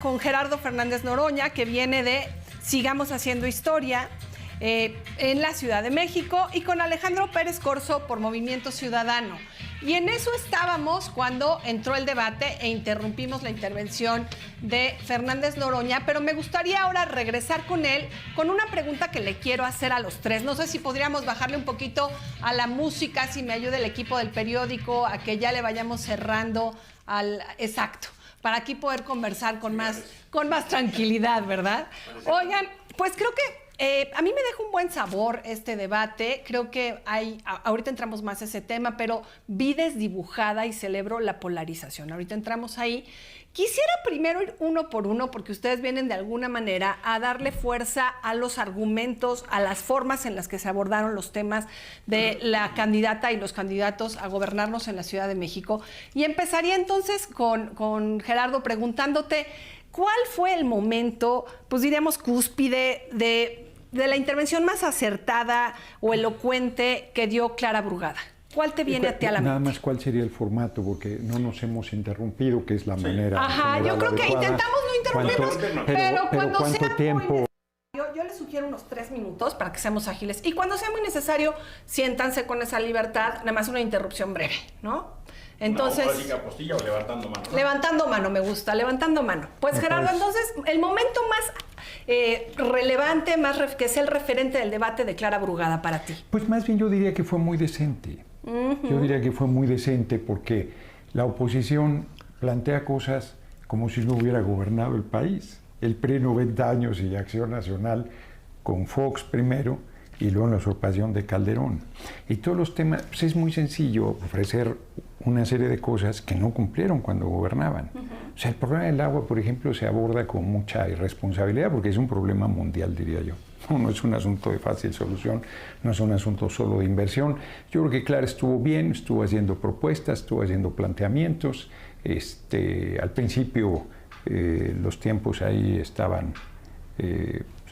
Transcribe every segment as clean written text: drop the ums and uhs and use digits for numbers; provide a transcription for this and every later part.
Con Gerardo Fernández Noroña, que viene de Sigamos Haciendo Historia en la Ciudad de México, y con Alejandro Pérez Corzo por Movimiento Ciudadano. Y en eso estábamos cuando entró el debate e interrumpimos la intervención de Fernández Noroña, pero me gustaría ahora regresar con él con una pregunta que le quiero hacer a los tres. No sé si podríamos bajarle un poquito a la música, si me ayuda el equipo del periódico, a que ya le vayamos cerrando al exacto, para aquí poder conversar con más tranquilidad, ¿verdad? Oigan, pues creo que a mí me deja un buen sabor este debate. Creo que ahorita entramos más a ese tema, pero vi desdibujada y celebro la polarización. Ahorita entramos ahí. Quisiera primero ir uno por uno, porque ustedes vienen de alguna manera a darle fuerza a los argumentos, a las formas en las que se abordaron los temas de la candidata y los candidatos a gobernarnos en la Ciudad de México. Y empezaría entonces con Gerardo preguntándote, ¿cuál fue el momento, pues diríamos cúspide, de la intervención más acertada o elocuente que dio Clara Brugada? ¿Cuál te viene a ti a la mente? Nada más, ¿cuál sería el formato? Porque no nos hemos interrumpido, que es la manera. Ajá, yo creo que intentamos no interrumpirnos, pero cuando ¿cuánto sea tiempo? muy necesario, yo les sugiero unos 3 minutos para que seamos ágiles. Y cuando sea muy necesario, siéntanse con esa libertad, nada más una interrupción breve, ¿no? Entonces, ¿Una postilla o levantando mano? Levantando mano, me gusta, levantando mano. Pues Gerardo, entonces, el momento más relevante, que es el referente del debate de Clara Brugada para ti. Pues más bien yo diría que fue muy decente. Yo diría que fue muy decente porque la oposición plantea cosas como si no hubiera gobernado el país. El PRI 90 años y Acción Nacional con Fox primero y luego la usurpación de Calderón. Y todos los temas, pues es muy sencillo ofrecer una serie de cosas que no cumplieron cuando gobernaban. O sea, el problema del agua, por ejemplo, se aborda con mucha irresponsabilidad porque es un problema mundial, diría yo. No es un asunto de fácil solución, no es un asunto solo de inversión. Yo creo que Clara estuvo bien, estuvo haciendo propuestas, estuvo haciendo planteamientos. Al principio los tiempos ahí estaban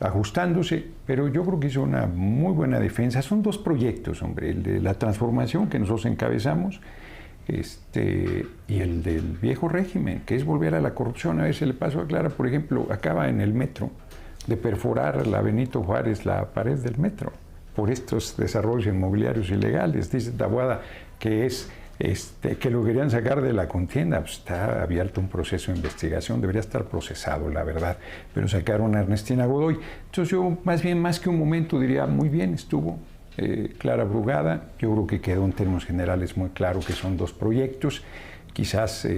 ajustándose, pero yo creo que hizo una muy buena defensa. Son 2 proyectos, hombre, el de la transformación que nosotros encabezamos y el del viejo régimen, que es volver a la corrupción. A ver si le pasó a Clara, por ejemplo, acaba en el metro de perforar la Benito Juárez, la pared del metro, por estos desarrollos inmobiliarios ilegales. Dice Taboada que es que lo querían sacar de la contienda. Pues está abierto un proceso de investigación, debería estar procesado, la verdad, pero sacaron a Ernestina Godoy. Entonces yo, más que un momento, diría, muy bien estuvo Clara Brugada. Yo creo que quedó en términos generales muy claro que son 2 proyectos. Quizás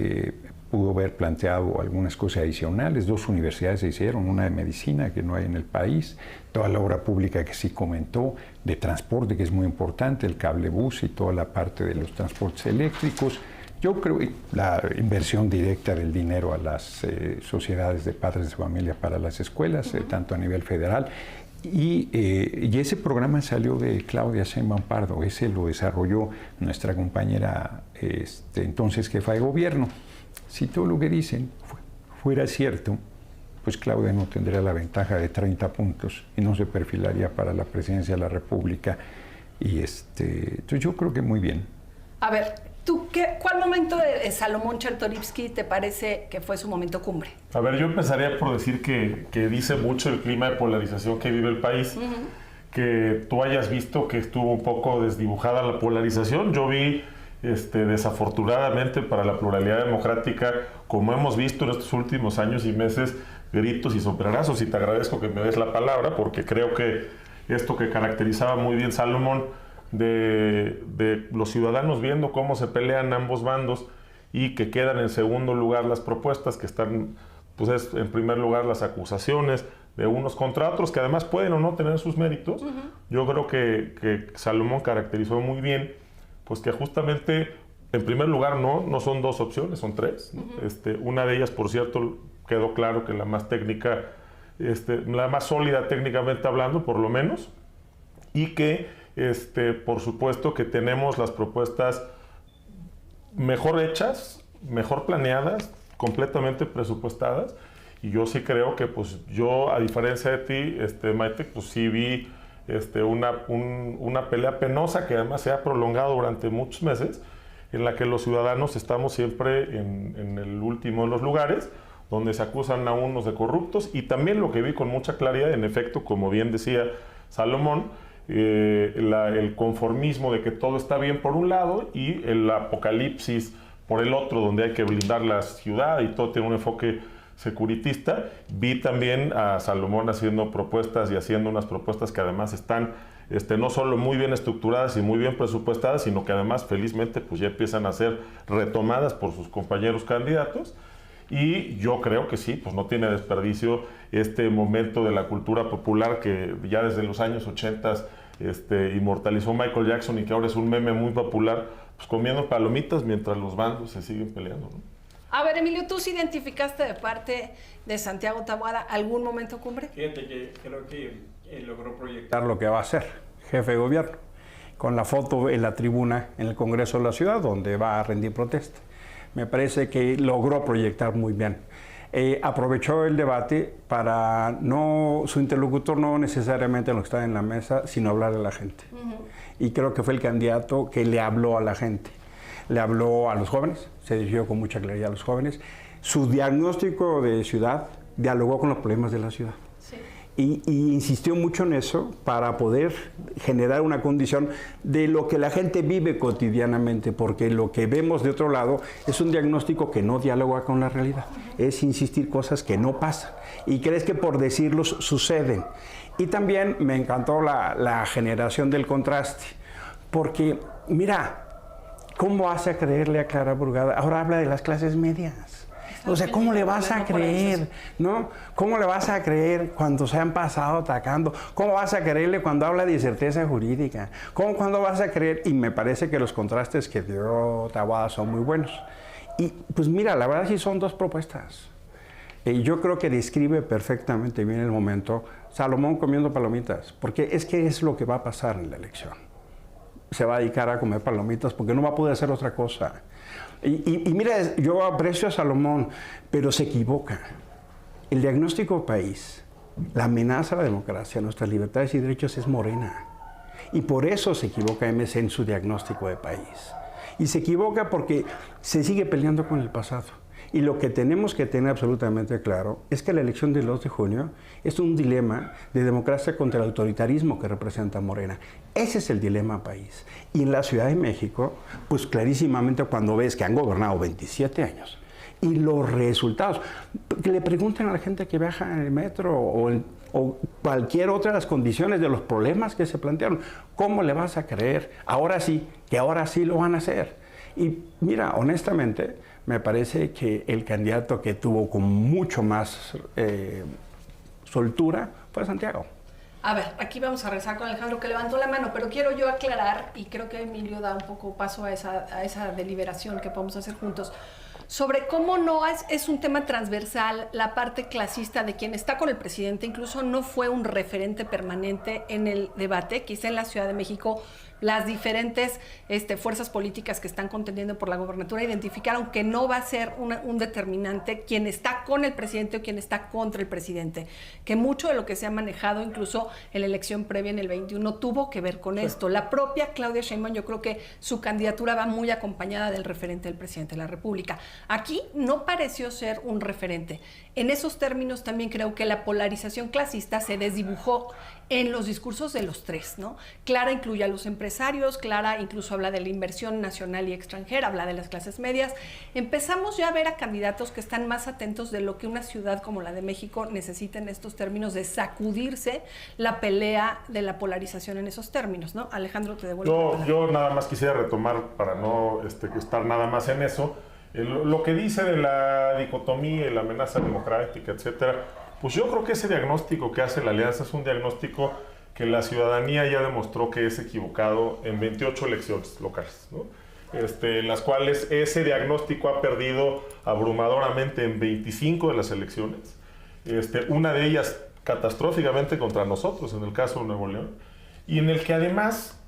pudo haber planteado algunas cosas adicionales. 2 universidades se hicieron, una de medicina que no hay en el país, toda la obra pública que sí comentó, de transporte, que es muy importante, el cablebús y toda la parte de los transportes eléctricos. Yo creo que la inversión directa del dinero a las sociedades de padres de familia para las escuelas, tanto a nivel federal, y ese programa salió de Claudia Sheinbaum Pardo. Ese lo desarrolló nuestra compañera entonces jefa de gobierno. Si todo lo que dicen fuera cierto, pues Claudia no tendría la ventaja de 30 puntos y no se perfilaría para la presidencia de la República. Y entonces yo creo que muy bien. A ver, ¿cuál momento de Salomón Chertorivsky te parece que fue su momento cumbre? A ver, yo empezaría por decir que dice mucho el clima de polarización que vive el país, que tú hayas visto que estuvo un poco desdibujada la polarización. Yo vi desafortunadamente para la pluralidad democrática, como hemos visto en estos últimos años y meses, gritos y sombrerazos, y te agradezco que me des la palabra, porque creo que esto que caracterizaba muy bien Salomón, de los ciudadanos viendo cómo se pelean ambos bandos y que quedan en segundo lugar las propuestas, que están, pues es en primer lugar las acusaciones de unos contra otros, que además pueden o no tener sus méritos. Yo creo que Salomón caracterizó muy bien, pues que justamente, en primer lugar, no son 2 opciones, son 3. Una de ellas, por cierto, quedó claro que la más técnica, la más sólida técnicamente hablando, por lo menos, y que, por supuesto, que tenemos las propuestas mejor hechas, mejor planeadas, completamente presupuestadas, y yo sí creo que, pues, yo, a diferencia de ti, Maite, pues sí vi una pelea penosa que además se ha prolongado durante muchos meses, en la que los ciudadanos estamos siempre en el último de los lugares, donde se acusan a unos de corruptos, y también lo que vi con mucha claridad, en efecto, como bien decía Salomón, el conformismo de que todo está bien por un lado y el apocalipsis por el otro, donde hay que blindar la ciudad y todo tiene un enfoque securitista. Vi también a Salomón haciendo propuestas y haciendo unas propuestas que además están no solo muy bien estructuradas y muy bien presupuestadas, sino que además felizmente pues ya empiezan a ser retomadas por sus compañeros candidatos. Y yo creo que sí, pues no tiene desperdicio este momento de la cultura popular que ya desde los años 80 inmortalizó Michael Jackson y que ahora es un meme muy popular, pues comiendo palomitas mientras los bandos se siguen peleando, ¿no? A ver, Emilio, ¿tú sí identificaste de parte de Santiago Taboada algún momento cumbre? Fíjate que creo que él logró proyectar lo que va a ser jefe de gobierno, con la foto en la tribuna en el Congreso de la Ciudad, donde va a rendir protesta. Me parece que logró proyectar muy bien. Aprovechó el debate para su interlocutor no necesariamente lo que está en la mesa, sino hablar a la gente. Y creo que fue el candidato que le habló a la gente. Le habló a los jóvenes, se dirigió con mucha claridad a los jóvenes. Su diagnóstico de ciudad dialogó con los problemas de la ciudad. Sí. Y insistió mucho en eso para poder generar una condición de lo que la gente vive cotidianamente, porque lo que vemos de otro lado es un diagnóstico que no dialoga con la realidad, es insistir cosas que no pasan y crees que por decirlos suceden. Y también me encantó la generación del contraste, porque mira, ¿cómo vas a creerle a Clara Brugada? Ahora habla de las clases medias. O sea, ¿cómo le vas a creer? ¿No? ¿Cómo le vas a creer cuando se han pasado atacando? ¿Cómo vas a creerle cuando habla de certeza jurídica? ¿Cuándo vas a creer? Y me parece que los contrastes que dio Taboada son muy buenos. Y pues mira, la verdad sí son dos propuestas. Yo creo que describe perfectamente bien el momento. Salomón comiendo palomitas, porque es que es lo que va a pasar en la elección. Se va a dedicar a comer palomitas porque no va a poder hacer otra cosa. Y mira, yo aprecio a Salomón, pero se equivoca. El diagnóstico país, la amenaza a la democracia, a nuestras libertades y derechos es Morena. Y por eso se equivoca MC en su diagnóstico de país. Y se equivoca porque se sigue peleando con el pasado. Y lo que tenemos que tener absolutamente claro es que la elección del 2 de junio es un dilema de democracia contra el autoritarismo que representa Morena. Ese es el dilema país. Y en la Ciudad de México, pues clarísimamente cuando ves que han gobernado 27 años y los resultados, que le pregunten a la gente que viaja en el metro o cualquier otra de las condiciones de los problemas que se plantearon, ¿cómo le vas a creer? Ahora sí, que ahora sí lo van a hacer. Y mira, honestamente, me parece que el candidato que tuvo con mucho más soltura fue Santiago. A ver, aquí vamos a regresar con Alejandro que levantó la mano, pero quiero yo aclarar, y creo que Emilio da un poco paso a esa deliberación que podemos hacer juntos, sobre cómo no es un tema transversal la parte clasista de quien está con el presidente, incluso no fue un referente permanente en el debate, quizá en la Ciudad de México las diferentes fuerzas políticas que están contendiendo por la gobernatura identificaron que no va a ser un determinante quien está con el presidente o quien está contra el presidente, que mucho de lo que se ha manejado incluso en la elección previa en el 21 tuvo que ver con esto. La propia Claudia Sheinbaum, yo creo que su candidatura va muy acompañada del referente del presidente de la República. Aquí no pareció ser un referente. En esos términos también creo que la polarización clasista se desdibujó en los discursos de los tres, ¿no? Clara incluye a los empresarios, Clara incluso habla de la inversión nacional y extranjera, habla de las clases medias. Empezamos ya a ver a candidatos que están más atentos de lo que una ciudad como la de México necesita en estos términos de sacudirse la pelea de la polarización en esos términos, ¿no? Alejandro, te devuelvo. Yo nada más quisiera retomar, para no estar nada más en eso, lo que dice de la dicotomía y la amenaza democrática, etcétera. Pues yo creo que ese diagnóstico que hace la Alianza es un diagnóstico que la ciudadanía ya demostró que es equivocado en 28 elecciones locales, ¿no? En las cuales ese diagnóstico ha perdido abrumadoramente en 25 de las elecciones, una de ellas catastróficamente contra nosotros, en el caso de Nuevo León, y en el que además,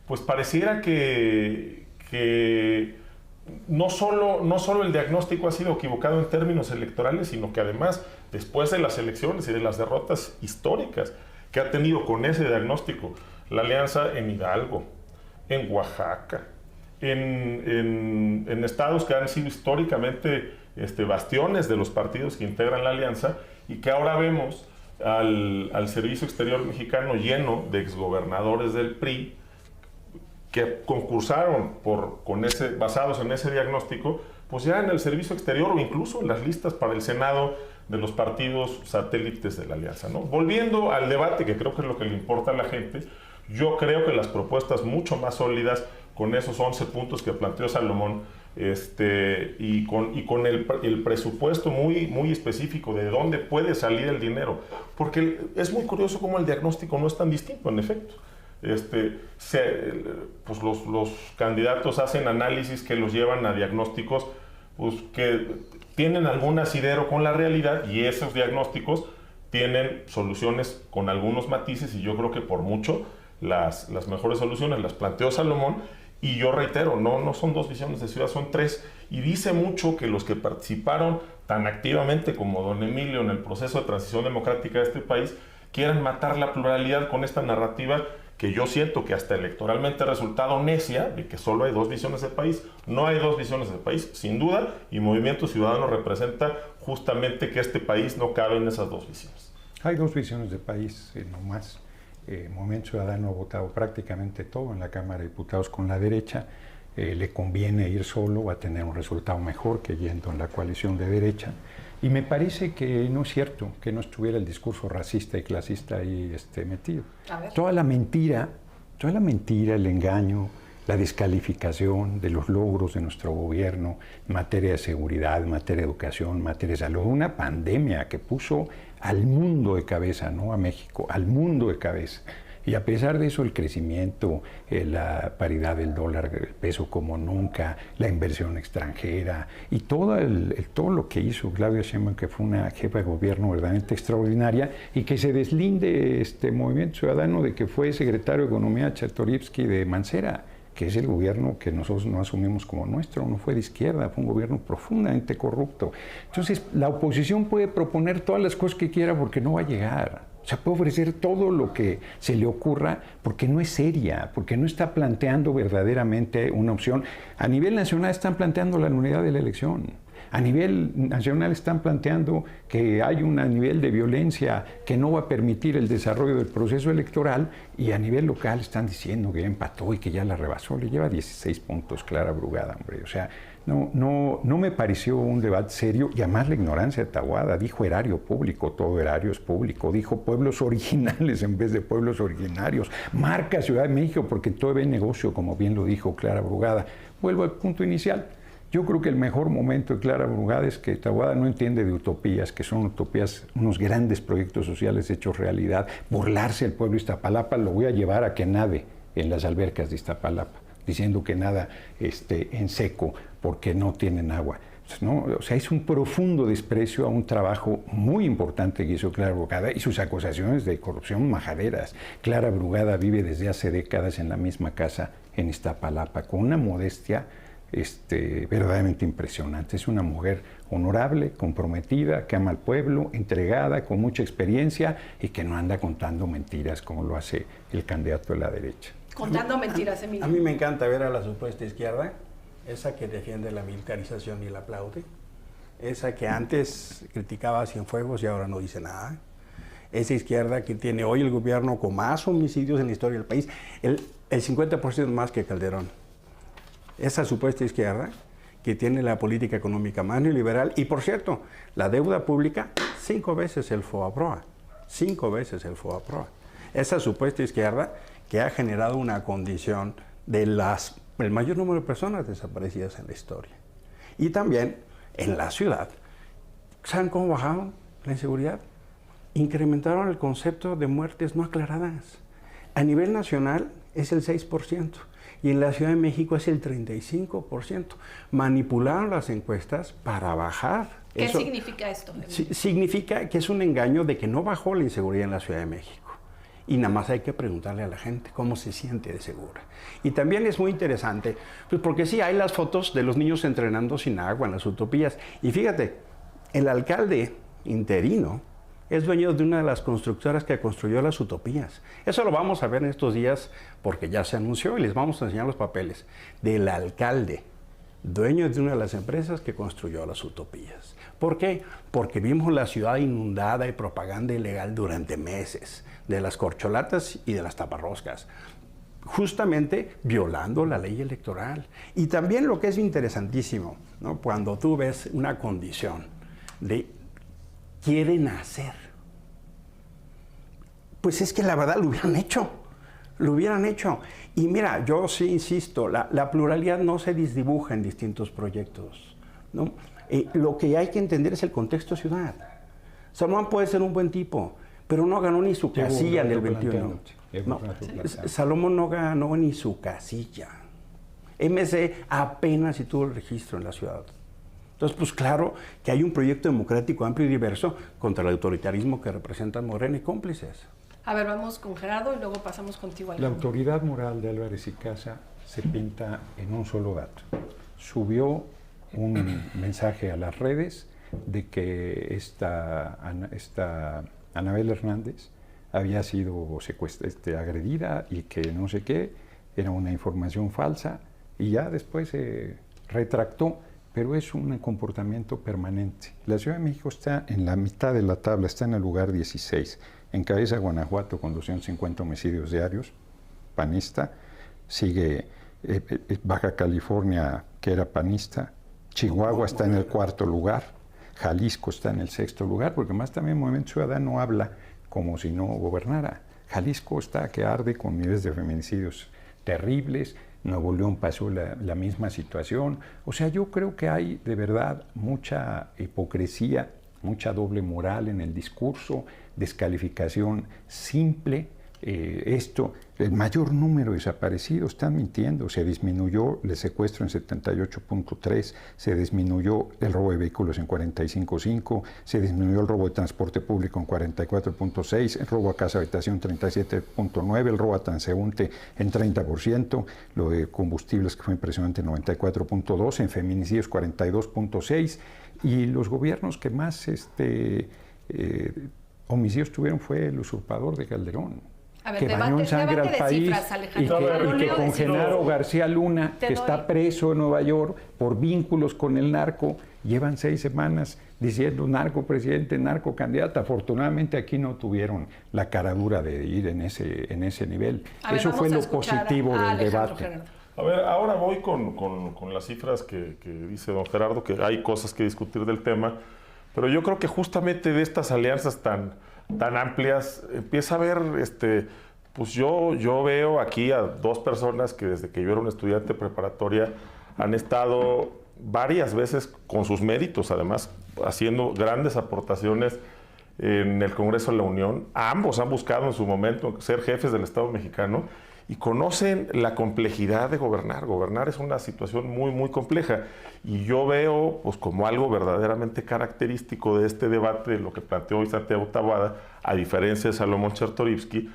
pues pareciera que no solo el diagnóstico ha sido equivocado en términos electorales, sino que además, después de las elecciones y de las derrotas históricas que ha tenido con ese diagnóstico la Alianza en Hidalgo, en Oaxaca, en estados que han sido históricamente bastiones de los partidos que integran la alianza, y que ahora vemos al Servicio Exterior mexicano lleno de exgobernadores del PRI que concursaron basados en ese diagnóstico, pues ya en el Servicio Exterior o incluso en las listas para el Senado de los partidos satélites de la alianza, ¿no? Volviendo al debate, que creo que es lo que le importa a la gente, yo creo que las propuestas mucho más sólidas, con esos 11 puntos que planteó Salomón, y con el presupuesto muy específico de dónde puede salir el dinero, porque es muy curioso cómo el diagnóstico no es tan distinto, en efecto. Pues los candidatos hacen análisis que los llevan a diagnósticos pues, que tienen algún asidero con la realidad, y esos diagnósticos tienen soluciones con algunos matices, y yo creo que por mucho las mejores soluciones las planteó Salomón. Y yo reitero, no son 2 visiones de ciudad, son 3. Y dice mucho que los que participaron tan activamente como don Emilio en el proceso de transición democrática de este país quieran matar la pluralidad con esta narrativa que yo siento que hasta electoralmente ha resultado necia, de que solo hay 2 visiones de país. No hay 2 visiones de país, sin duda, y Movimiento Ciudadano representa justamente que este país no cabe en esas 2 visiones. Hay 2 visiones de país, no más. Movimiento Ciudadano ha votado prácticamente todo en la Cámara de Diputados con la derecha. Le conviene ir solo, va a tener un resultado mejor que yendo en la coalición de derecha. Y me parece que no es cierto que no estuviera el discurso racista y clasista ahí metido. Toda la mentira, el engaño, la descalificación de los logros de nuestro gobierno en materia de seguridad, en materia de educación, en materia de salud, una pandemia que puso al mundo de cabeza, no a México, al mundo de cabeza. Y a pesar de eso, el crecimiento, la paridad del dólar, el peso como nunca, la inversión extranjera y todo lo que hizo Claudia Sheinbaum, que fue una jefa de gobierno verdaderamente extraordinaria, y que se deslinde Movimiento Ciudadano de que fue secretario de Economía Chertorivsky de Mancera, que es el gobierno que nosotros no asumimos como nuestro, no fue de izquierda, fue un gobierno profundamente corrupto. Entonces, la oposición puede proponer todas las cosas que quiera porque no va a llegar. O sea, puede ofrecer todo lo que se le ocurra porque no es seria, porque no está planteando verdaderamente una opción. A nivel nacional están planteando la nulidad de la elección. A nivel nacional están planteando que hay un nivel de violencia que no va a permitir el desarrollo del proceso electoral, y a nivel local están diciendo que ya empató y que ya la rebasó. Le lleva 16 puntos Clara Brugada, hombre. O sea, no me pareció un debate serio, y además la ignorancia de Taboada. Dijo erario público, todo erario es público. Dijo pueblos originales en vez de pueblos originarios. Marca Ciudad de México porque todo ve negocio, como bien lo dijo Clara Brugada. Vuelvo al punto inicial. Yo creo que el mejor momento de Clara Brugada es que Taboada no entiende de utopías, que son utopías, unos grandes proyectos sociales hechos realidad. Burlarse al pueblo de Iztapalapa lo voy a llevar a que nade en las albercas de Iztapalapa, diciendo que nada en seco porque no tienen agua. ¿No? O sea, es un profundo desprecio a un trabajo muy importante que hizo Clara Brugada, y sus acusaciones de corrupción majaderas. Clara Brugada vive desde hace décadas en la misma casa en Iztapalapa, con una modestia verdaderamente impresionante. Es una mujer honorable, comprometida, que ama al pueblo, entregada, con mucha experiencia, y que no anda contando mentiras como lo hace el candidato de la derecha. Contando mentiras, Emilio. A mí me encanta ver a la supuesta izquierda, esa que defiende la militarización y la aplaude, esa que antes criticaba a Cienfuegos y ahora no dice nada, esa izquierda que tiene hoy el gobierno con más homicidios en la historia del país, el 50% más que Calderón. Esa supuesta izquierda que tiene la política económica más neoliberal, y por cierto, la deuda pública 5 veces el FOBAPROA, 5 veces el FOBAPROA. Esa supuesta izquierda que ha generado una condición de el mayor número de personas desaparecidas en la historia. Y también en la ciudad, ¿saben cómo bajaron la inseguridad? Incrementaron el concepto de muertes no aclaradas. A nivel nacional es el 6%. Y en la Ciudad de México es el 35%. Manipularon las encuestas para bajar. ¿Qué significa esto? Significa que es un engaño de que no bajó la inseguridad en la Ciudad de México. Y nada más hay que preguntarle a la gente cómo se siente de segura. Y también es muy interesante, pues porque sí, hay las fotos de los niños entrenando sin agua en las utopías. Y fíjate, el alcalde interino es dueño de una de las constructoras que construyó las utopías. Eso lo vamos a ver en estos días porque ya se anunció, y les vamos a enseñar los papeles del alcalde dueño de una de las empresas que construyó las utopías. ¿Por qué? Porque vimos la ciudad inundada de propaganda ilegal durante meses, de las corcholatas y de las taparroscas, justamente violando la ley electoral. Y también lo que es interesantísimo, ¿no? Cuando tú ves una condición de quieren hacer, pues es que la verdad lo hubieran hecho. Lo hubieran hecho. Y mira, yo sí insisto, la pluralidad no se disdibuja en distintos proyectos, ¿no? Lo que hay que entender es el contexto ciudad. Salomón puede ser un buen tipo, pero no ganó ni su casilla en el 21. No, Salomón no ganó ni su casilla. MC apenas si tuvo el registro en la ciudad. Entonces, pues claro que hay un proyecto democrático amplio y diverso contra el autoritarismo que representan Morena y cómplices. A ver, vamos con Gerardo y luego pasamos contigo. La autoridad moral de Álvarez y Casa se pinta en un solo dato. Subió un mensaje a las redes de que esta Anabel Hernández había sido agredida y que no sé qué, era una información falsa, y ya después se retractó, pero es un comportamiento permanente. La Ciudad de México está en la mitad de la tabla, está en el lugar 16. Encabeza Guanajuato con 250 homicidios diarios, panista. Sigue Baja California, que era panista. Chihuahua está en el 4º lugar. Jalisco está en el 6º lugar, porque más también Movimiento Ciudadano habla como si no gobernara. Jalisco está que arde con niveles de feminicidios terribles. Nuevo León pasó la misma situación. O sea, yo creo que hay de verdad mucha hipocresía, mucha doble moral en el discurso, descalificación simple. El mayor número de desaparecidos, están mintiendo. Se disminuyó el secuestro en 78.3, se disminuyó el robo de vehículos en 45.5, se disminuyó el robo de transporte público en 44.6, el robo a casa habitación 37.9, el robo a transeúnte en 30%, lo de combustibles que fue impresionante en 94.2, en feminicidios 42.6, y los gobiernos que más homicidios tuvieron fue el usurpador de Calderón. A ver, que bañó en sangre al país, y que con Genaro García Luna, que está preso en Nueva York por vínculos con el narco, llevan 6 semanas diciendo narco presidente, narco candidata. Afortunadamente aquí no tuvieron la caradura de ir en ese nivel. Eso fue lo positivo del debate. A ver, ahora voy con las cifras que dice don Gerardo, que hay cosas que discutir del tema, pero yo creo que justamente de estas alianzas tan amplias, empieza a haber, pues yo veo aquí a 2 personas que desde que yo era un estudiante preparatoria han estado varias veces con sus méritos, además, haciendo grandes aportaciones en el Congreso de la Unión. Ambos han buscado en su momento ser jefes del Estado mexicano y conocen la complejidad de gobernar. Gobernar es una situación muy, muy compleja. Y yo veo, pues, como algo verdaderamente característico de este debate, de lo que planteó hoy Santiago Taboada, a diferencia de Salomón Chertorivsky,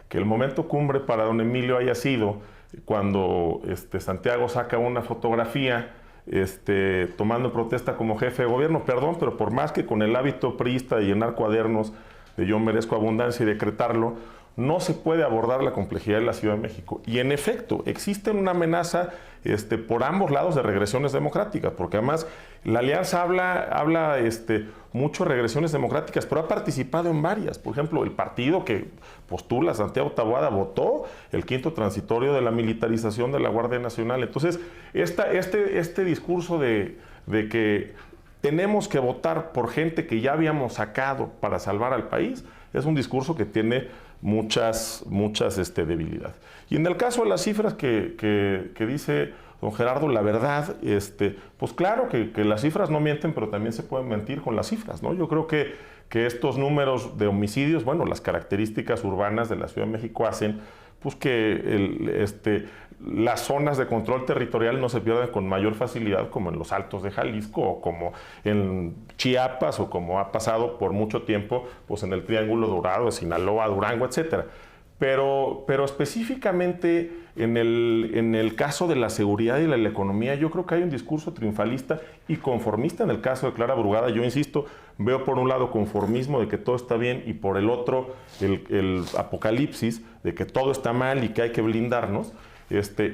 que el momento cumbre para don Emilio haya sido cuando Santiago saca una fotografía tomando protesta como jefe de gobierno. Perdón, pero por más que con el hábito priista de llenar cuadernos de yo merezco abundancia y decretarlo, no se puede abordar la complejidad de la Ciudad de México. Y en efecto, existe una amenaza por ambos lados de regresiones democráticas, porque además la alianza habla mucho de regresiones democráticas, pero ha participado en varias. Por ejemplo, el partido que postula Santiago Taboada votó el 5º transitorio de la militarización de la Guardia Nacional. Entonces, este discurso de que tenemos que votar por gente que ya habíamos sacado para salvar al país, es un discurso que tiene muchas debilidades. Y en el caso de las cifras que dice don Gerardo, la verdad, pues claro que las cifras no mienten, pero también se pueden mentir con las cifras, ¿no? Yo creo que estos números de homicidios, bueno, las características urbanas de la Ciudad de México hacen pues que las zonas de control territorial no se pierdan con mayor facilidad como en los Altos de Jalisco o como en Chiapas o como ha pasado por mucho tiempo pues en el Triángulo Dorado de Sinaloa, Durango, etcétera. Pero específicamente en el caso de la seguridad y la economía, yo creo que hay un discurso triunfalista y conformista en el caso de Clara Brugada. Yo insisto, veo por un lado conformismo de que todo está bien y por el otro el apocalipsis de que todo está mal y que hay que blindarnos.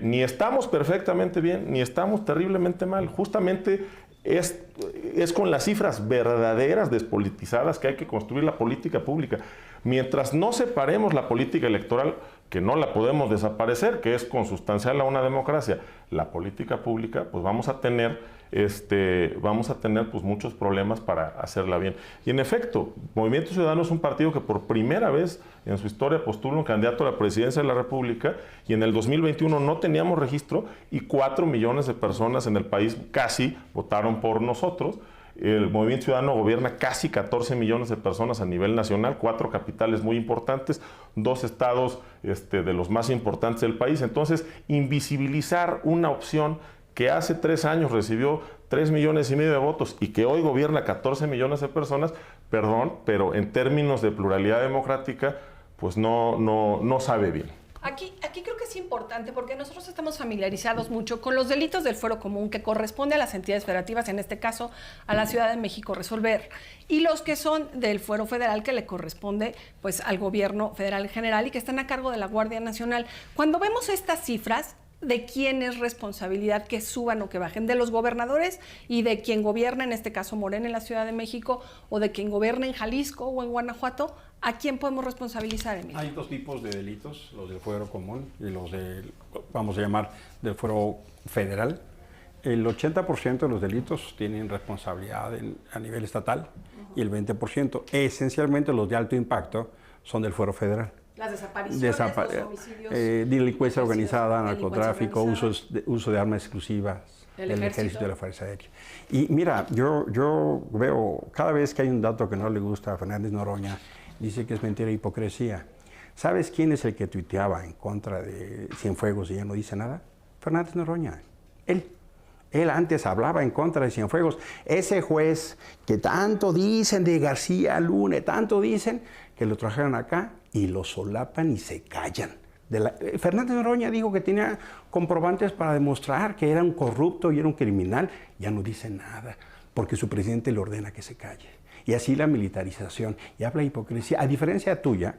Ni estamos perfectamente bien, ni estamos terriblemente mal. Justamente es con las cifras verdaderas, despolitizadas, que hay que construir la política pública. Mientras no separemos la política electoral, que no la podemos desaparecer, que es consustancial a una democracia, la política pública, pues vamos a tener pues muchos problemas para hacerla bien. Y en efecto, Movimiento Ciudadano es un partido que por primera vez en su historia postula un candidato a la presidencia de la República, y en el 2021 no teníamos registro y 4 millones de personas en el país casi votaron por nosotros. El Movimiento Ciudadano gobierna casi 14 millones de personas a nivel nacional, 4 capitales muy importantes, 2 estados de los más importantes del país. Entonces, invisibilizar una opción que hace 3 años recibió 3,5 millones de votos y que hoy gobierna 14 millones de personas, perdón, pero en términos de pluralidad democrática, pues no sabe bien. Aquí creo que es importante porque nosotros estamos familiarizados mucho con los delitos del fuero común que corresponde a las entidades federativas, en este caso a la Ciudad de México, resolver, y los que son del fuero federal que le corresponde pues al gobierno federal en general y que están a cargo de la Guardia Nacional. Cuando vemos estas cifras, ¿de quién es responsabilidad que suban o que bajen? ¿De los gobernadores y de quien gobierna, en este caso Morena en la Ciudad de México, o de quien gobierna en Jalisco o en Guanajuato? ¿A quién podemos responsabilizar, Emilio? Hay 2 tipos de delitos, los del fuero común y los del, vamos a llamar, del fuero federal. El 80% de los delitos tienen responsabilidad a nivel estatal y el 20%, esencialmente los de alto impacto, son del fuero federal. Las desapariciones, los homicidios, delincuencia organizada, narcotráfico, uso de armas exclusivas del ejército y la Fuerza Aérea. Y mira, yo veo, cada vez que hay un dato que no le gusta a Fernández Noroña, dice que es mentira e hipocresía. ¿Sabes quién es el que tuiteaba en contra de Cienfuegos y ya no dice nada? Fernández Noroña. Él antes hablaba en contra de Cienfuegos. Ese juez que tanto dicen de García Luna, tanto dicen, que lo trajeron acá y lo solapan y se callan. Fernández Noroña dijo que tenía comprobantes para demostrar que era un corrupto y era un criminal. Ya no dice nada, porque su presidente le ordena que se calle. Y así la militarización. Y habla de hipocresía. A diferencia tuya,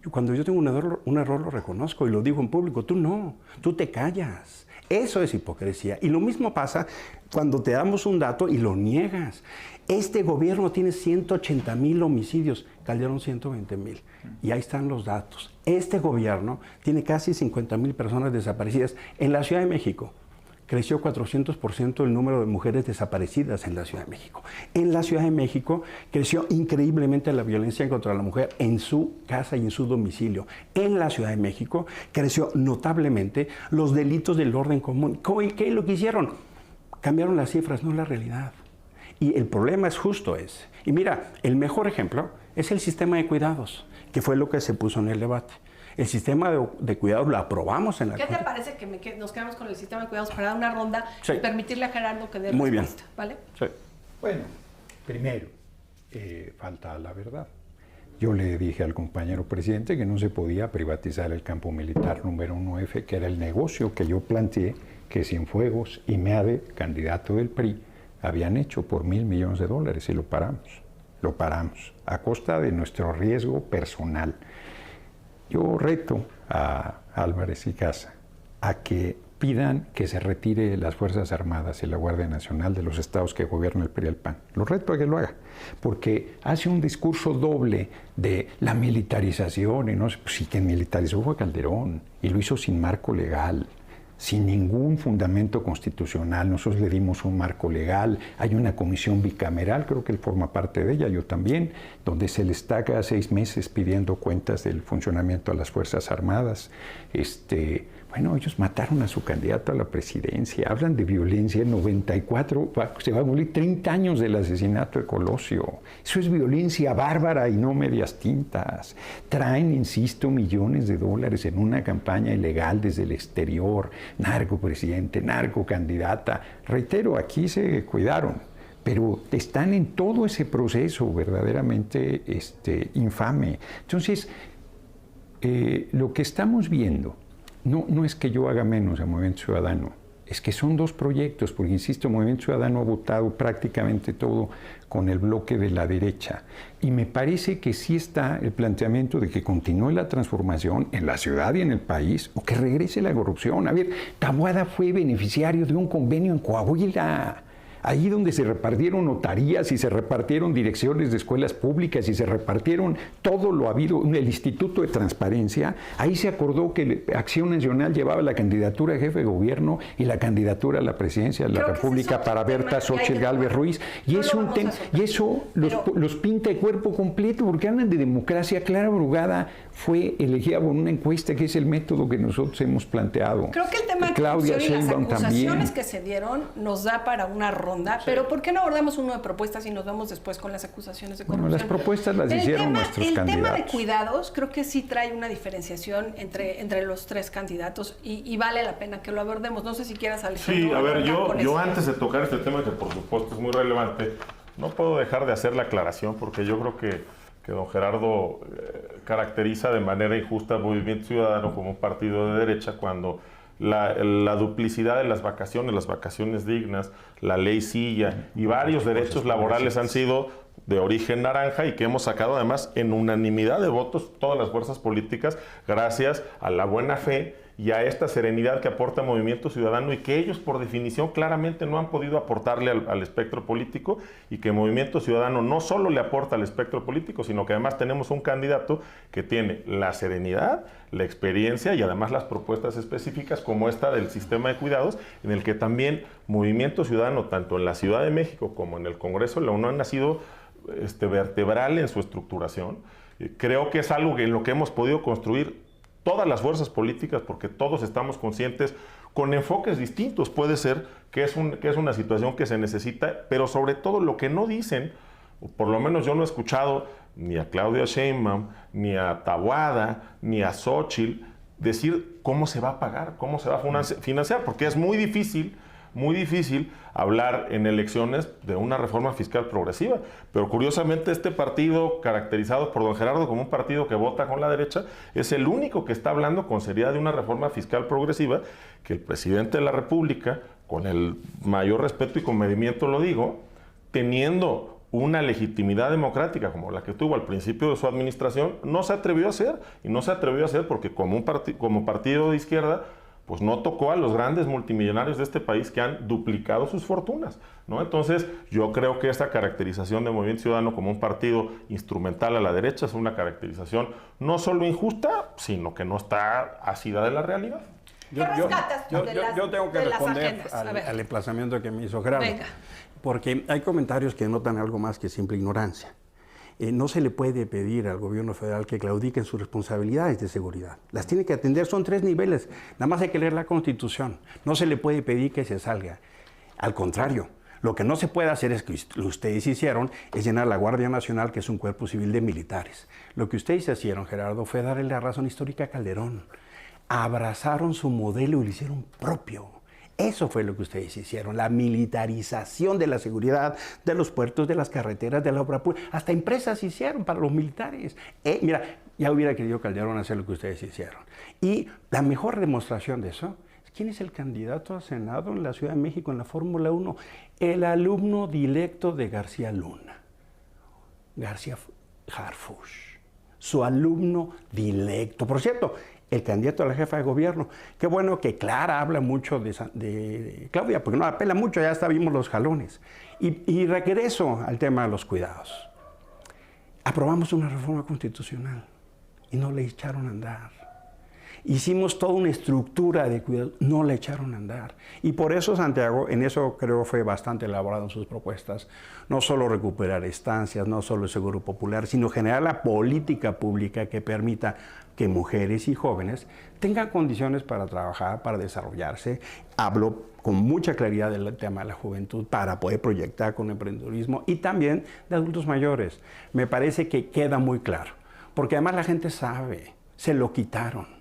cuando yo tengo un error lo reconozco y lo digo en público. Tú no, tú te callas. Eso es hipocresía. Y lo mismo pasa cuando te damos un dato y lo niegas. Este gobierno tiene 180,000 homicidios, Calderón 120,000. Y ahí están los datos. Este gobierno tiene casi 50,000 personas desaparecidas. En la Ciudad de México creció 400% el número de mujeres desaparecidas en la Ciudad de México. En la Ciudad de México creció increíblemente la violencia contra la mujer en su casa y en su domicilio. En la Ciudad de México creció notablemente los delitos del orden común. ¿Qué es lo que hicieron? Cambiaron las cifras, no la realidad. Y el problema es justo ese. Y mira, el mejor ejemplo es el sistema de cuidados, que fue lo que se puso en el debate. El sistema de cuidados lo aprobamos en la Corte. ¿Qué te parece que nos quedamos con el sistema de cuidados para dar una ronda y permitirle a Gerardo que dé muy respuesta? Bien. ¿Vale? Sí. Bueno, primero, falta la verdad. Yo le dije al compañero presidente que no se podía privatizar el campo militar número 1F, que era el negocio que yo planteé que Cienfuegos y Meade, candidato del PRI, habían hecho por $1,000 millones y lo paramos, a costa de nuestro riesgo personal. Yo reto a Álvarez y Casa a que pidan que se retire las Fuerzas Armadas y la Guardia Nacional de los estados que gobierna el PRI y el PAN. Lo reto a que lo haga, porque hace un discurso doble de la militarización, y no sé, pues sí, quien militarizó fue Calderón, y lo hizo sin marco legal, sin ningún fundamento constitucional. Nosotros le dimos un marco legal, hay una comisión bicameral, creo que él forma parte de ella, yo también, donde se le está cada 6 meses pidiendo cuentas del funcionamiento de las Fuerzas Armadas. Bueno, ellos mataron a su candidato a la presidencia, hablan de violencia. En 94 se va a cumplir 30 años del asesinato de Colosio. Eso es violencia bárbara y no medias tintas. Traen, insisto, millones de dólares en una campaña ilegal desde el exterior. Narco presidente, narco candidata. Reitero, aquí se cuidaron, pero están en todo ese proceso verdaderamente infame. Entonces, lo que estamos viendo no es que yo haga menos a Movimiento Ciudadano, es que son dos proyectos, porque insisto, Movimiento Ciudadano ha votado prácticamente todo con el bloque de la derecha. Y me parece que sí está el planteamiento de que continúe la transformación en la ciudad y en el país, o que regrese la corrupción. A ver, Taboada fue beneficiario de un convenio en Coahuila, ahí donde se repartieron notarías y se repartieron direcciones de escuelas públicas y se repartieron todo lo habido, el Instituto de Transparencia. Ahí se acordó que Acción Nacional llevaba la candidatura a jefe de gobierno y la candidatura a la presidencia de la República para Berta Xochitl Gálvez Ruiz. Y es un tema, y eso los pinta de cuerpo completo, porque hablan de democracia. Clara Brugada fue elegida por una encuesta, que es el método que nosotros hemos planteado. Creo que el tema de Claudia Sheinbaum y las acusaciones también que se dieron nos da para una ronda, pero ¿por qué no abordamos uno de propuestas y nos vamos después con las acusaciones de corrupción? Bueno, las propuestas las hicieron nuestros candidatos. El tema de cuidados creo que sí trae una diferenciación entre los tres candidatos y vale la pena que lo abordemos. No sé si quieras, Alejandro. Sí, a ver, yo antes de tocar este tema, que por supuesto es muy relevante, no puedo dejar de hacer la aclaración, porque yo creo que don Gerardo caracteriza de manera injusta al Movimiento Ciudadano como un partido de derecha, cuando la duplicidad de las vacaciones dignas, la ley Silla y varios derechos laborales han sido de origen naranja y que hemos sacado además en unanimidad de votos todas las fuerzas políticas, gracias a la buena fe y a esta serenidad que aporta Movimiento Ciudadano, y que ellos por definición claramente no han podido aportarle al espectro político, y que Movimiento Ciudadano no solo le aporta al espectro político, sino que además tenemos un candidato que tiene la serenidad, la experiencia y además las propuestas específicas como esta del sistema de cuidados, en el que también Movimiento Ciudadano, tanto en la Ciudad de México como en el Congreso de la Unión, ha sido vertebral en su estructuración. Creo que es algo en lo que hemos podido construir todas las fuerzas políticas, porque todos estamos conscientes, con enfoques distintos, puede ser que es una situación que se necesita, pero sobre todo lo que no dicen, o por lo menos yo no he escuchado ni a Claudia Sheinbaum, ni a Taboada, ni a Xochitl decir cómo se va a pagar, cómo se va a financiar, porque es muy difícil hablar en elecciones de una reforma fiscal progresiva. Pero curiosamente este partido, caracterizado por don Gerardo como un partido que vota con la derecha, es el único que está hablando con seriedad de una reforma fiscal progresiva, que el presidente de la República, con el mayor respeto y comedimiento lo digo, teniendo una legitimidad democrática como la que tuvo al principio de su administración, no se atrevió a hacer. Y no se atrevió a hacer porque como partido de izquierda, pues no tocó a los grandes multimillonarios de este país, que han duplicado sus fortunas, ¿no? Entonces, yo creo que esta caracterización de Movimiento Ciudadano como un partido instrumental a la derecha es una caracterización no solo injusta, sino que no está asida de la realidad. Yo tengo que responder al emplazamiento que me hizo Gerardo. Venga. Porque hay comentarios que denotan algo más que simple ignorancia. No se le puede pedir al gobierno federal que claudique en sus responsabilidades de seguridad. Las tiene que atender, son 3 niveles. Nada más hay que leer la Constitución. No se le puede pedir que se salga. Al contrario, lo que no se puede hacer es que ustedes hicieron, es llenar la Guardia Nacional, que es un cuerpo civil de militares. Lo que ustedes hicieron, Gerardo, fue darle la razón histórica a Calderón. Abrazaron su modelo y lo hicieron propio. Eso fue lo que ustedes hicieron, la militarización de la seguridad, de los puertos, de las carreteras, de la obra pública. Hasta empresas hicieron para los militares. Mira, ya hubiera querido Calderón hacer lo que ustedes hicieron. Y la mejor demostración de eso, ¿quién es el candidato a Senado en la Ciudad de México en la Fórmula 1? El alumno directo de García Luna, García Harfuch, su alumno directo. Por cierto, el candidato a la jefa de gobierno. Qué bueno que Clara habla mucho de Claudia, porque no apela mucho, ya hasta vimos los jalones. Y regreso al tema de los cuidados. Aprobamos una reforma constitucional y no le echaron a andar. Hicimos toda una estructura de cuidados, no le echaron a andar. Y por eso Santiago, en eso creo fue bastante elaborado en sus propuestas, no solo recuperar estancias, no solo el seguro popular, sino generar la política pública que permita que mujeres y jóvenes tengan condiciones para trabajar, para desarrollarse. Hablo con mucha claridad del tema de la juventud para poder proyectar con emprendedurismo, y también de adultos mayores. Me parece que queda muy claro, porque además la gente sabe, se lo quitaron.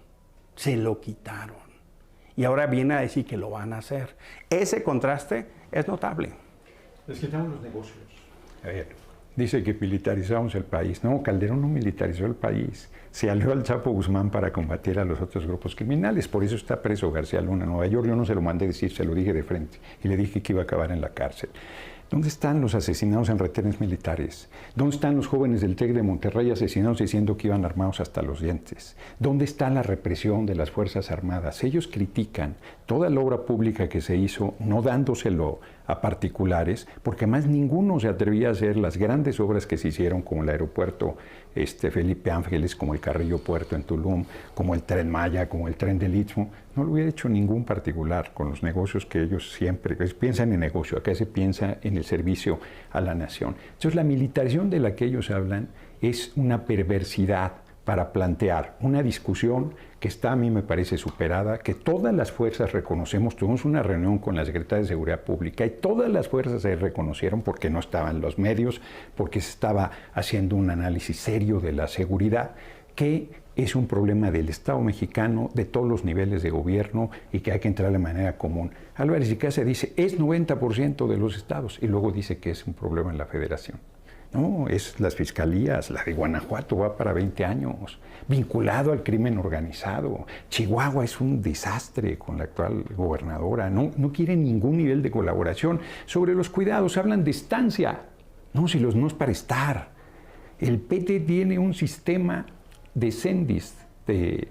Y ahora viene a decir que lo van a hacer. Ese contraste es notable. Les quitamos los negocios. A ver, dice que militarizamos el país. No, Calderón no militarizó el país. Se alió al Chapo Guzmán para combatir a los otros grupos criminales. Por eso está preso García Luna en Nueva York. Yo no se lo mandé decir, se lo dije de frente. Y le dije que iba a acabar en la cárcel. ¿Dónde están los asesinados en retenes militares? ¿Dónde están los jóvenes del TEC de Monterrey asesinados diciendo que iban armados hasta los dientes? ¿Dónde está la represión de las Fuerzas Armadas? Ellos critican toda la obra pública que se hizo, no dándoselo a particulares, porque además ninguno se atrevía a hacer las grandes obras que se hicieron, como el aeropuerto Felipe Ángeles, como el Carrillo Puerto en Tulum, como el Tren Maya, como el Tren del Istmo. No lo hubiera hecho ningún particular con los negocios que ellos siempre piensan en negocio. Acá se piensa en el servicio a la nación. Entonces, la militarización de la que ellos hablan es una perversidad para plantear una discusión que está, a mí me parece, superada, que todas las fuerzas reconocemos. Tuvimos una reunión con la Secretaría de Seguridad Pública y todas las fuerzas se reconocieron porque no estaban los medios, porque se estaba haciendo un análisis serio de la seguridad, que es un problema del Estado mexicano, de todos los niveles de gobierno y que hay que entrar de manera común. Álvarez y Casa dice, es 90% de los estados y luego dice que es un problema en la federación. No, es las fiscalías, la de Guanajuato va para 20 años, vinculado al crimen organizado. Chihuahua es un desastre con la actual gobernadora, no quiere ningún nivel de colaboración. Sobre los cuidados, hablan de estancia. No, si los no es para estar. El PT tiene un sistema de CENDIS, de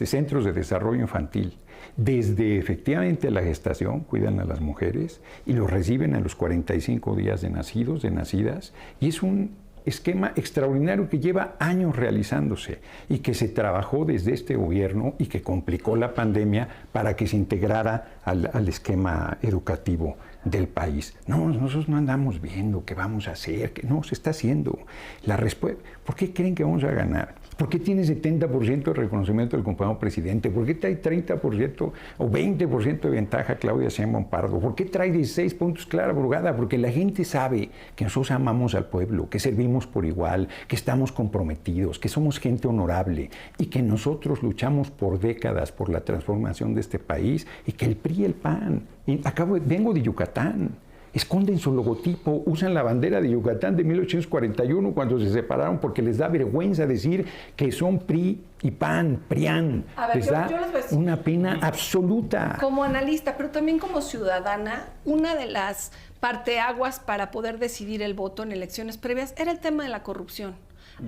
centros de desarrollo infantil. Desde efectivamente la gestación cuidan a las mujeres y los reciben a los 45 días de nacidos, de nacidas, y es un esquema extraordinario que lleva años realizándose y que se trabajó desde este gobierno y que complicó la pandemia para que se integrara al esquema educativo del país. No, nosotros no andamos viendo qué vamos a hacer, que no, se está haciendo. La respuesta, ¿por qué creen que vamos a ganar? ¿Por qué tiene 70% de reconocimiento del compañero presidente? ¿Por qué trae 30% o 20% de ventaja Claudia Sheinbaum Pardo? ¿Por qué trae 16 puntos Clara Brugada? Porque la gente sabe que nosotros amamos al pueblo, que servimos por igual, que estamos comprometidos, que somos gente honorable y que nosotros luchamos por décadas por la transformación de este país y que el PRI y el PAN, vengo de Yucatán, esconden su logotipo, usan la bandera de Yucatán de 1841 cuando se separaron porque les da vergüenza decir que son PRI y PAN, PRIAN. A ver, les yo da les voy a decir, una pena absoluta. Como analista, pero también como ciudadana, una de las parteaguas para poder decidir el voto en elecciones previas era el tema de la corrupción.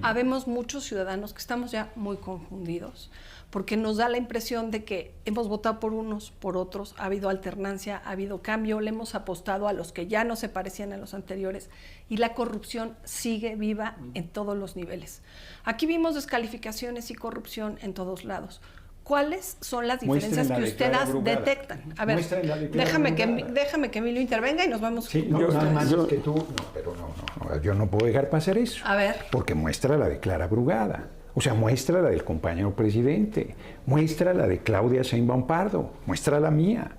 Habemos muchos ciudadanos que estamos ya muy confundidos, porque nos da la impresión de que hemos votado por unos, por otros, ha habido alternancia, ha habido cambio, le hemos apostado a los que ya no se parecían a los anteriores y la corrupción sigue viva en todos los niveles. Aquí vimos descalificaciones y corrupción en todos lados. ¿Cuáles son las diferencias que ustedes detectan? A ver, déjame que Emilio intervenga y nos vamos. Sí, no, nada más es que tú, no, pero no, yo no puedo dejar pasar eso. A ver. Porque muestra la de Clara Brugada. O sea, muestra la del compañero presidente, muestra la de Claudia Sheinbaum Pardo, muestra la mía.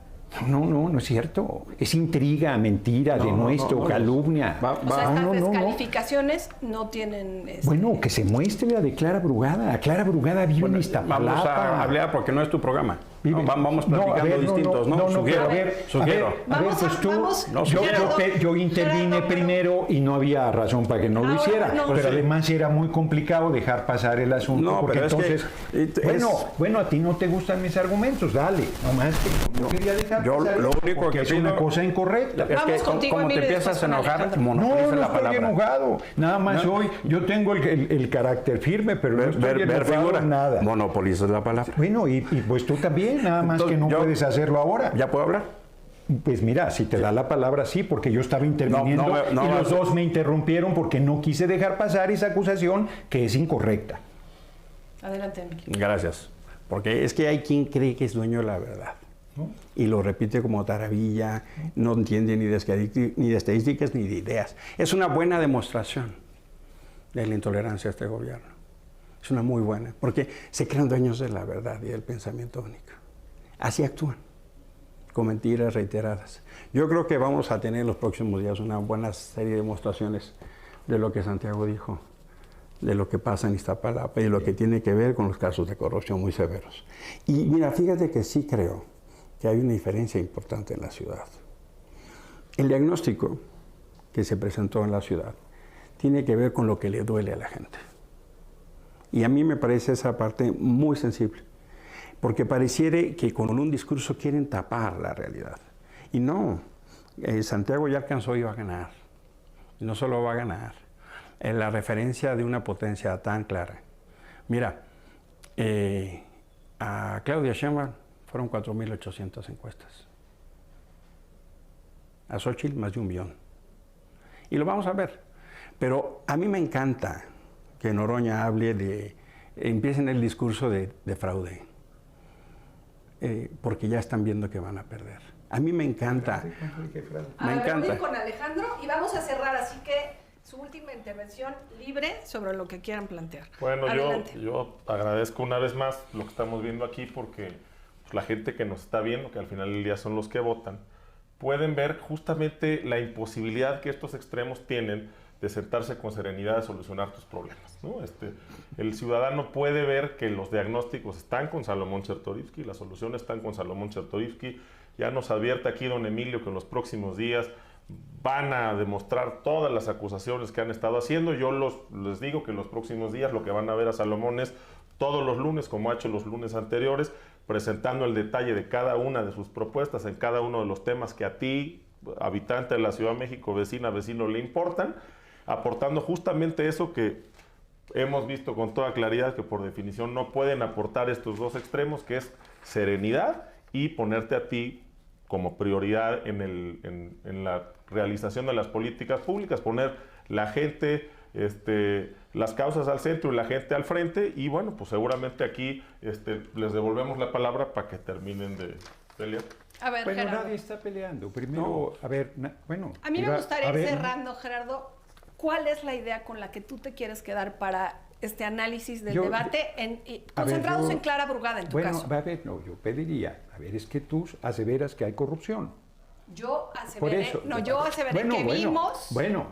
No es cierto. Es intriga, mentira, denuesto, calumnia. O sea, estas descalificaciones no tienen... Bueno, que se muestre la de Clara Brugada. Clara Brugada vive en Iztapalapa. Vamos a hablar porque no es tu programa. No, vamos platicando distintos, ¿no? Sugiero. Yo intervine primero y no había razón para que no lo hiciera. Pero además era muy complicado dejar pasar el asunto. Porque entonces, bueno, a ti no te gustan mis argumentos, dale. Nomás que no quería dejar pasar lo único que es una cosa incorrecta. Es que como te empiezas a enojar, monopolizas la palabra. No estoy enojado. Nada más hoy yo tengo el carácter firme, pero no estoy enojado en nada. Monopolizas la palabra. Bueno, y pues tú también. Nada más entonces, que no puedes hacerlo ahora. ¿Ya puedo hablar? Pues mira, si te da la palabra, sí, porque yo estaba interviniendo y los dos me interrumpieron porque no quise dejar pasar esa acusación que es incorrecta. Adelante, Emilio. Gracias. Porque es que hay quien cree que es dueño de la verdad. ¿No? Y lo repite como taravilla, no entiende ni de estadísticas ni de ideas. Es una buena demostración de la intolerancia de este gobierno. Es una muy buena, porque se creen dueños de la verdad y del pensamiento único. Así actúan, con mentiras reiteradas. Yo creo que vamos a tener en los próximos días una buena serie de demostraciones de lo que Santiago dijo, de lo que pasa en Iztapalapa y de lo que tiene que ver con los casos de corrupción muy severos. Y mira, fíjate que sí creo que hay una diferencia importante en la ciudad. El diagnóstico que se presentó en la ciudad tiene que ver con lo que le duele a la gente. Y a mí me parece esa parte muy sensible, porque pareciera que con un discurso quieren tapar la realidad. Y no, Santiago ya alcanzó y va a ganar. Y no solo va a ganar, la referencia de una potencia tan clara. Mira, a Claudia Sheinbaum fueron 4.800 encuestas. A Xóchitl más de 1 millón. Y lo vamos a ver. Pero a mí me encanta que Noroña hable empiecen el discurso de fraude. Porque ya están viendo que van a perder. A mí me encanta. Me encanta. Voy a ir con Alejandro y vamos a cerrar, así que su última intervención libre sobre lo que quieran plantear. Bueno, yo agradezco una vez más lo que estamos viendo aquí, porque pues, la gente que nos está viendo, que al final del día son los que votan, pueden ver justamente la imposibilidad que estos extremos tienen de sentarse con serenidad a solucionar tus problemas, ¿no? El ciudadano puede ver que los diagnósticos están con Salomón Chertorivsky, las soluciones están con Salomón Chertorivsky. Ya nos advierte aquí don Emilio que en los próximos días van a demostrar todas las acusaciones que han estado haciendo. Yo les digo que en los próximos días lo que van a ver a Salomón es todos los lunes, como ha hecho los lunes anteriores, presentando el detalle de cada una de sus propuestas en cada uno de los temas que a ti, habitante de la Ciudad de México, vecino, le importan, aportando justamente eso que hemos visto con toda claridad que por definición no pueden aportar estos dos extremos, que es serenidad y ponerte a ti como prioridad en la realización de las políticas públicas, poner la gente, las causas al centro y la gente al frente. Y bueno, pues seguramente aquí les devolvemos la palabra para que terminen de pelear. A ver, bueno, Gerardo. nadie está peleando. Primero, No. a ver, bueno. A mí me gustaría ir cerrando, Gerardo. ¿Cuál es la idea con la que tú te quieres quedar para este análisis del debate concentrados en Clara Brugada, en tu caso? Bueno, a ver, no, yo pediría, es que tú aseveras que hay corrupción. Yo aseveré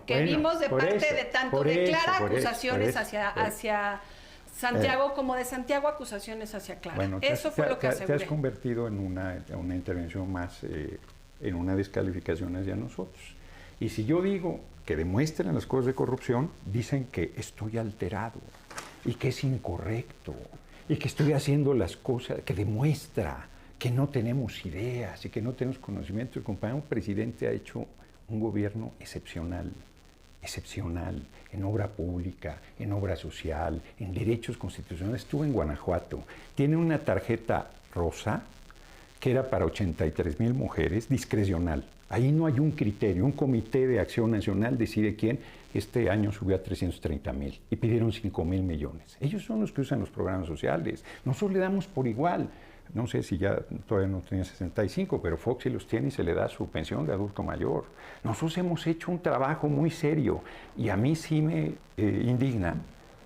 que vimos de parte de tanto de Clara acusaciones hacia Santiago como de Santiago acusaciones hacia Clara. Bueno, eso fue lo que aseguré. Te has convertido en una intervención más, en una descalificación hacia nosotros. Y si yo digo que demuestran las cosas de corrupción, dicen que estoy alterado y que es incorrecto y que estoy haciendo las cosas, que demuestra que no tenemos ideas y que no tenemos conocimiento. El compañero presidente ha hecho un gobierno excepcional en obra pública, en obra social, en derechos constitucionales. Estuve en Guanajuato. Tiene una tarjeta rosa que era para 83,000 mujeres, discrecional. Ahí no hay un criterio, un comité de acción nacional decide quién. Este año subió a 330,000 y pidieron 5,000 millones. Ellos son los que usan los programas sociales. Nosotros le damos por igual. No sé si ya todavía no tenía 65, pero Fox sí los tiene y se le da su pensión de adulto mayor. Nosotros hemos hecho un trabajo muy serio y a mí sí me indigna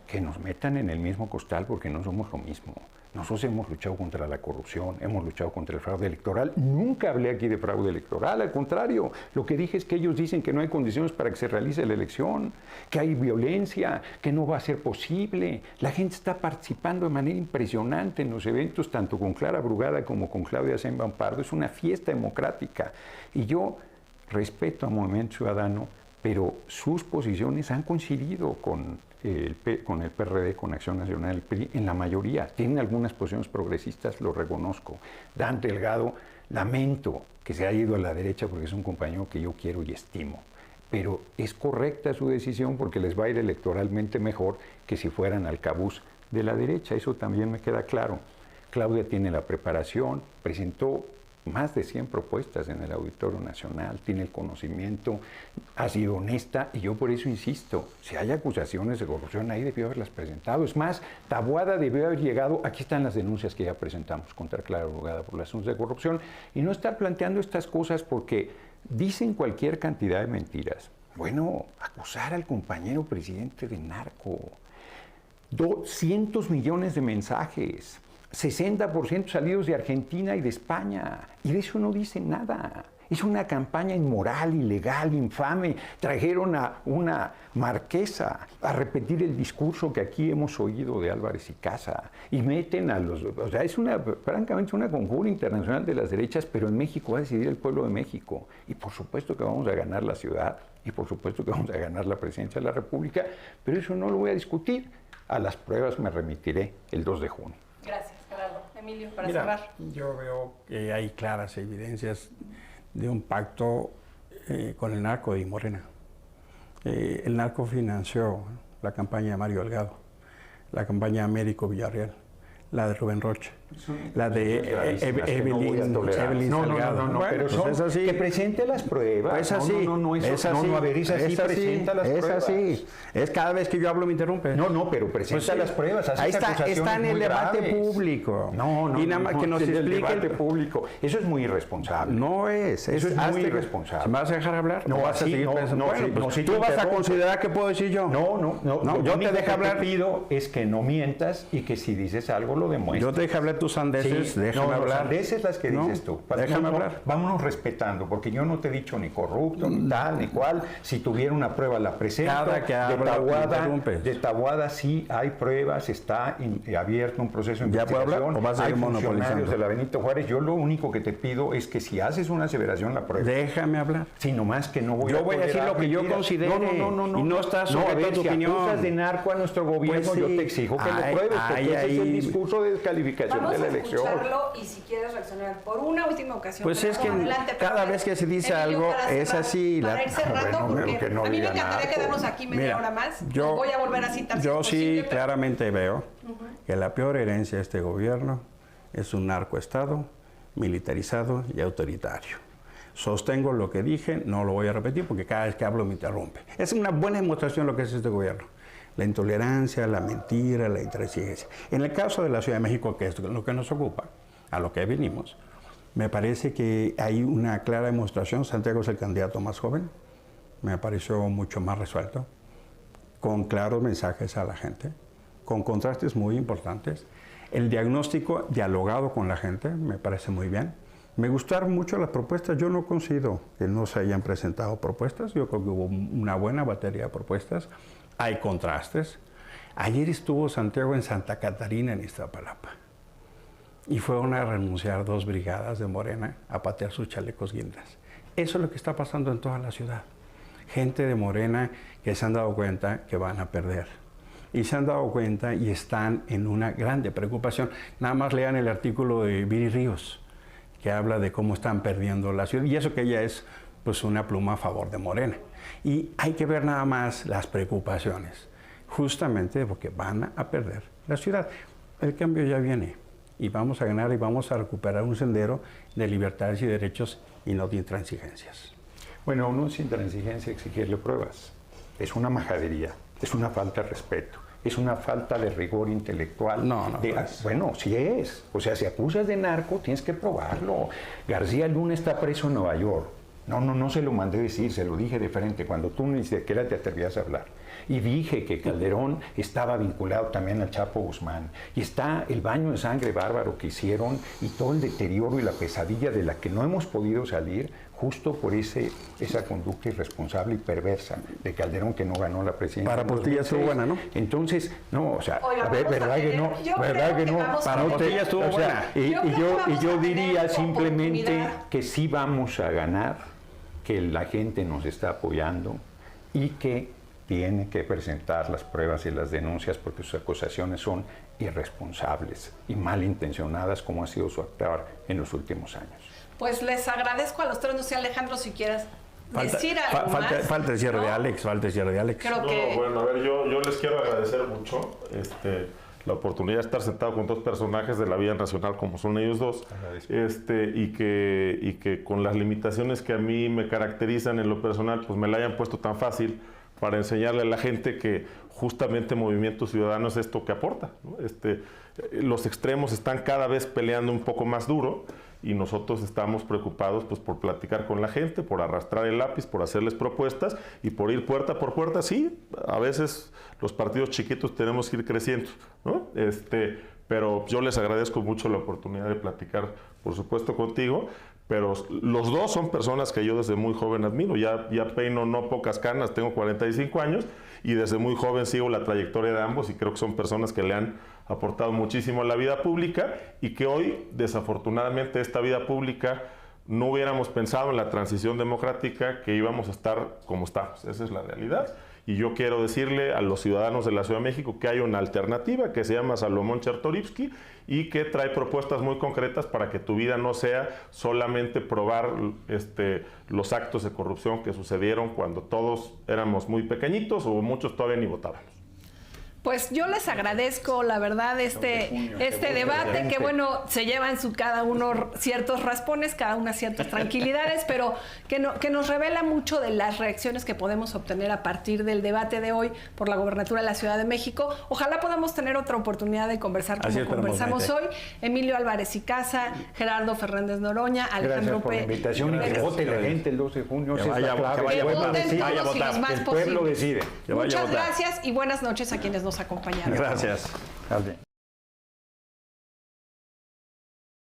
que nos metan en el mismo costal porque no somos lo mismo. Nosotros hemos luchado contra la corrupción, hemos luchado contra el fraude electoral. Nunca hablé aquí de fraude electoral, al contrario. Lo que dije es que ellos dicen que no hay condiciones para que se realice la elección, que hay violencia, que no va a ser posible. La gente está participando de manera impresionante en los eventos, tanto con Clara Brugada como con Claudia Sheinbaum Pardo. Es una fiesta democrática. Y yo respeto al Movimiento Ciudadano, pero sus posiciones han coincidido con el PRD, con Acción Nacional, el PRI, en la mayoría. Tienen algunas posiciones progresistas, lo reconozco. Dan Delgado, lamento que se haya ido a la derecha porque es un compañero que yo quiero y estimo. Pero es correcta su decisión porque les va a ir electoralmente mejor que si fueran al cabuz de la derecha. Eso también me queda claro. Claudia tiene la preparación, presentó más de 100 propuestas en el Auditorio Nacional, tiene el conocimiento, ha sido honesta y yo por eso insisto, si hay acusaciones de corrupción ahí debió haberlas presentado. Es más, Taboada debió haber llegado, aquí están las denuncias que ya presentamos contra Clara Brugada por las asuntos de corrupción y no estar planteando estas cosas porque dicen cualquier cantidad de mentiras. Bueno, acusar al compañero presidente de narco, 200 millones de mensajes, 60% salidos de Argentina y de España, y de eso no dicen nada. Hizo una campaña inmoral, ilegal, infame. Trajeron a una marquesa a repetir el discurso que aquí hemos oído de Álvarez y Casa. Y meten a los... O sea, es francamente una conjura internacional de las derechas, pero en México va a decidir el pueblo de México. Y por supuesto que vamos a ganar la ciudad, y por supuesto que vamos a ganar la presidencia de la República, pero eso no lo voy a discutir. A las pruebas me remitiré el 2 de junio. Gracias, Gerardo. Emilio, para Mira, cerrar. yo veo que hay claras evidencias de un pacto con el narco y Morena. El narco financió la campaña de Mario Delgado, la campaña de Américo Villarreal, la de Rubén Rocha, la de Evelyn Salgado. No, pero pues es así. que presente las pruebas. Pues es así. Es así, presenta las pruebas. Es así. Es cada vez que yo hablo me interrumpe. No, pero presenta Pues las pruebas. Ahí está en el debate público. Y nada más que nos explique el debate público. Eso es muy irresponsable. No es. Eso es muy irresponsable. ¿Me vas a dejar hablar? No, vas a seguir pensando. si ¿Tú vas a considerar que puedo decir yo? No, yo te dejo hablar. Lo que te pido es que no mientas y que si dices algo lo demuestres. Yo te dejo hablar tus sandeces, déjame hablar. Sandeces las que dices tú. Déjame hablar. Vámonos respetando, porque yo no te he dicho ni corrupto, ni tal, ni cual. Si tuviera una prueba la presento. Cada que hablo, de Taboada sí hay pruebas, está abierto un proceso de ¿Ya puedo investigación. hablar o vas a hay ir funcionarios monopolizando? de la Benito Juárez. Yo lo único que te pido es que si haces una aseveración la prueba. Déjame hablar. Sí, nomás que no voy Yo a voy a decir lo que yo considere. No. Y no estás sujeto a tu si opinión. acusas de narco a nuestro gobierno, Pues sí. yo te exijo que lo pruebes, porque ese es el discurso de descalificación de la elección. Y si quieres reaccionar por una última ocasión. Pues es que cada vez que se dice algo es así. Para ir cerrando, porque que no a mí me diga encantaría nada. quedarnos aquí media hora más. Yo voy a volver a citar. si Yo es sí posible, pero- claramente veo que la peor herencia de este gobierno es un narcoestado militarizado y autoritario. Sostengo lo que dije, no lo voy a repetir porque cada vez que hablo me interrumpe. Es una buena demostración de lo que es este gobierno. La intolerancia, la mentira, la intransigencia. En el caso de la Ciudad de México, que es lo que nos ocupa, a lo que venimos, me parece que hay una clara demostración. Santiago es el candidato más joven, me pareció mucho más resuelto, con claros mensajes a la gente, con contrastes muy importantes. El diagnóstico dialogado con la gente me parece muy bien. Me gustaron mucho las propuestas. Yo no considero que no se hayan presentado propuestas. Yo creo que hubo una buena batería de propuestas. Hay contrastes. Ayer estuvo Santiago en Santa Catarina, en Iztapalapa. Y fueron a renunciar 2 brigadas de Morena a patear sus chalecos guindas. Eso es lo que está pasando en toda la ciudad. Gente de Morena que se han dado cuenta que van a perder. Y se han dado cuenta y están en una grande preocupación. Nada más lean el artículo de Viri Ríos, que habla de cómo están perdiendo la ciudad. Y eso que ella es pues una pluma a favor de Morena. Y hay que ver nada más las preocupaciones, justamente porque van a perder la ciudad. El cambio ya viene y vamos a ganar y vamos a recuperar un sendero de libertades y derechos y no de intransigencias. Bueno, no es intransigencia exigirle pruebas. Es una majadería, es una falta de respeto, es una falta de rigor intelectual. No bueno, sí es. O sea, si acusas de narco, tienes que probarlo. García Luna está preso en Nueva York. No se lo mandé decir, se lo dije de frente, cuando tú ni siquiera te atrevías a hablar. Y dije que Calderón estaba vinculado también al Chapo Guzmán. Y está el baño de sangre bárbaro que hicieron y todo el deterioro y la pesadilla de la que no hemos podido salir justo por esa conducta irresponsable y perversa de Calderón, que no ganó la presidencia. Para Portilla estuvo buena, ¿no? Entonces, no, o sea, Oiga, a ver, vamos a ¿verdad que no? tener- yo ¿Verdad creo que que no? vamos a Para tener- Portilla estuvo o sea, buena. yo creo que vamos Y yo a diría tener simplemente oportunidad. que sí vamos a ganar, que la gente nos está apoyando y que tiene que presentar las pruebas y las denuncias porque sus acusaciones son irresponsables y malintencionadas, como ha sido su actuar en los últimos años. Pues les agradezco a los tres. No sé, Alejandro, si quieres decir algo más. Falta el cierre ¿no? de Alex, falta el cierre de Alex. Creo que... Bueno, a ver, yo les quiero agradecer mucho la oportunidad de estar sentado con 2 personajes de la vida nacional como son ellos dos, y que con las limitaciones que a mí me caracterizan en lo personal, pues me la hayan puesto tan fácil para enseñarle a la gente que justamente Movimiento Ciudadano es esto que aporta, ¿no? Los extremos están cada vez peleando un poco más duro y nosotros estamos preocupados pues, por platicar con la gente, por arrastrar el lápiz, por hacerles propuestas y por ir puerta por puerta. Sí, a veces los partidos chiquitos tenemos que ir creciendo, ¿no? Pero yo les agradezco mucho la oportunidad de platicar, por supuesto, contigo, pero los dos son personas que yo desde muy joven admiro. Ya peino no pocas canas, tengo 45 años y desde muy joven sigo la trayectoria de ambos y creo que son personas que le han aportado muchísimo a la vida pública y que hoy, desafortunadamente, esta vida pública no hubiéramos pensado en la transición democrática que íbamos a estar como estamos. Esa es la realidad. Y yo quiero decirle a los ciudadanos de la Ciudad de México que hay una alternativa que se llama Salomón Chertorivsky y que trae propuestas muy concretas para que tu vida no sea solamente probar los actos de corrupción que sucedieron cuando todos éramos muy pequeñitos o muchos todavía ni votábamos. Pues yo les agradezco, la verdad, este debate, que bueno, se llevan cada uno ciertos raspones, cada una ciertas tranquilidades, pero que nos revela mucho de las reacciones que podemos obtener a partir del debate de hoy por la gobernatura de la Ciudad de México. Ojalá podamos tener otra oportunidad de conversar como conversamos hoy. Emilio Álvarez y Casa, Gerardo Fernández Noroña, Alejandro Pérez. Gracias por la invitación y que vote la gente el 12 de junio. Que vaya a votar. El pueblo decide. Muchas gracias y buenas noches a quienes nos acompañaron. Gracias.